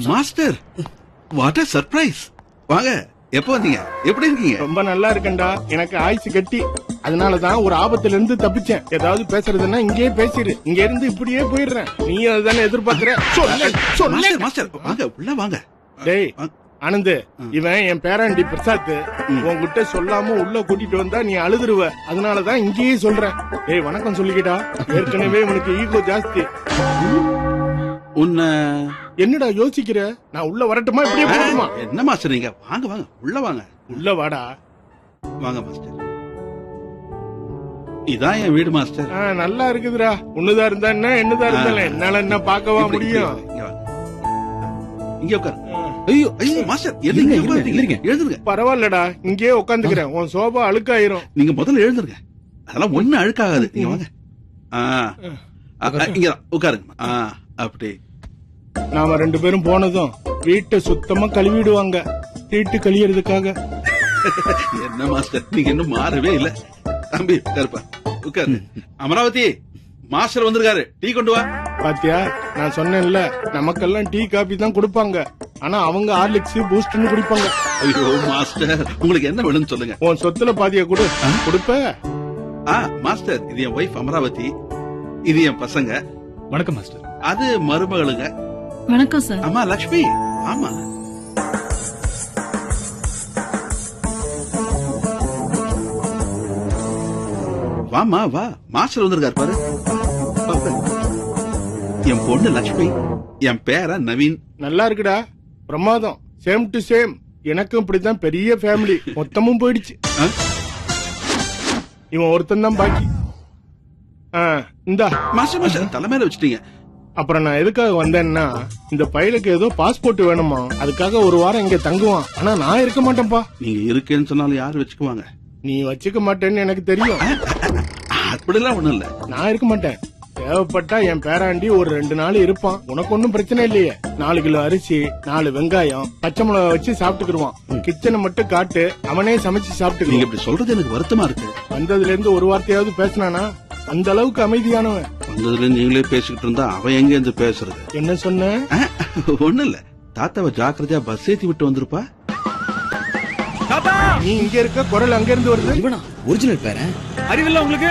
Master, what a surprise. வாங்க, எப்போ வந்தீங்க? எப்படி இருக்கீங்க? ரொம்ப நல்லா இருக்கேன்டா. எனக்கு ஆயுசு கட்டி, அதனாலதான் ஒரு ஆபத்துல இருந்து தப்பிச்சேன். ஏதாவது பேசுறதுன்னா இங்கேயே பேசிடு. இங்க இருந்து இப்படியே போயிடுறேன். நீ அதுதானே எதிர்பார்க்கிற? மாஸ்டர், மாஸ்டர், வாங்க, உள்ள வாங்க. டேய் ஆனந்த், இவன் என் பேராண்டி பிரசாத். உன்கிட்ட சொல்லாம உள்ள கூட்டிட்டு வந்தா நீ அழுதுருவ. அதனாலதான் இங்கேயே சொல்றேன். டேய் வணக்கம் சொல்லிக்கிட்டா. ஏற்கனவே உனக்கு ஈகோ ஜாஸ்தி. உன்னை என்னடா யோசிக்கிற? நான் உள்ள வரட்டுமா இப்படியே போகணுமா? என்ன மாஸ்டர் நீங்க? வாங்க வாங்க, உள்ள வாங்க. உள்ள வாடா. வாங்க மாஸ்டர், இதான் என் வீடு மாஸ்டர். நல்லா இருக்குதுடா. உன்னதா இருந்தா என்ன, என்னதா இருந்தாலும் என்னால என்ன பாக்கவா முடியும்? இங்க உட்காரு. ஐயோ ஐயோ மாஸ்டர், எழுந்துருங்க எழுந்துருங்க. பரவாயில்லடா, இங்கேயே உட்காந்துக்கிறேன். உன் சோபா அழுக்காயிரும். நீங்க முதல்ல எழுந்துருங்க. அதெல்லாம் ஒண்ணு அழுக்காகாது. நீங்க வாங்க. இங்கதான் உட்காருங்க. அப்படி நாம 2 பேரும் போனதும் வீட்டை சுத்தமா கழுவிடுவாங்க, தீட்டு கழியறதுக்காக. என்ன மாஸ்டர், நீங்க இன்னும் மாறவே இல்ல. தம்பி உட்காருப்பா, உட்காரு. அமராவதி, மாஸ்டர் வந்திருக்காரு, டீ கொண்டு வா. பாத்தியா, நான் சொன்னேன்ல, நமக்கெல்லாம் டீ காபி தான் கொடுப்பாங்க. ஆனா அவங்க ஹார்லிக்ஸ் பூஸ்ட்னு குடிப்பாங்க. ஐயோ மாஸ்டர், உங்களுக்கு என்ன வேணும்னு சொல்லுங்க. உன் சொத்துல பாதிய கொடு. கொடுப்ப? மாஸ்டர், இது என் ஒய்ஃப் அமராவதி, இது என் பசங்க. வணக்கம் மாஸ்டர். அது மருமகளுங்க. வணக்கம் சார். அம்மா லட்சுமி. ஆமா, வாமா வா. மாஸ்டர் வந்திருக்காரு பாரு. என் பொண்ணு லட்சுமி, என் பேரன் நவீன். நல்லா இருக்குடா, பிரமாதம். Same to same. எனக்கும் இப்படிதான் பெரிய ஃபேமிலி. மொத்தமும் போயிடுச்சு. இவன் ஒருத்தன் தான் பாக்கி. இந்தா. மாஸ்டர் மாஸ்டர், தலைமையில வச்சுட்டீங்க. அப்புறம் நான் எதுக்காக வந்தேன்னா, இந்த பையலுக்கு ஏதோ பாஸ்போர்ட் வேணுமா, அதுக்காக ஒரு வாரம் இங்க தங்குவான். ஆனா நான் இருக்க மாட்டேன்ப்பா. நீங்க இருக்கேன்னு சொன்னாலும் யாரு வச்சுக்குவாங்க? நீ வச்சுக்க மாட்டேன்னு எனக்கு தெரியும். அப்படிலாம் ஒண்ணும் இல்ல. நான் இருக்க மாட்டேன். தேவைப்பட்டா என் பேராண்டி ஒரு 2 நாள் இருப்பான். உனக்கு ஒன்னும் பிரச்சனை இல்லையே. 4 கிலோ அரிசி, 4 வெங்காயம், பச்சை மிளகா வச்சு சாப்பிட்டுக்கிடுவான். கிச்சனை மட்டும் காட்டு, அவனே சமைச்சு சாப்பிட்டு. நீங்க இப்படி சொல்றது எனக்கு வருத்தமா இருக்கு. வந்ததுல இருந்து ஒரு வார்த்தையாவது பேசினானா? அந்த அளவுக்கு அமைதியானவன். வந்ததுல நீங்களே பேசிக்கிட்டு இருந்தா அவன் எங்க இருந்து பேசுறது? என்ன சொன்ன? ஒண்ணு இல்ல, தாத்தாவை ஜாக்கிரதையா பஸ் ஏத்தி விட்டு வந்திருப்பா. நீ இங்க இருக்க, குரல் அங்க இருந்து வருது. இவனா ஒரிஜினல் பேரன்? அறிவில்ல உங்களுக்கு?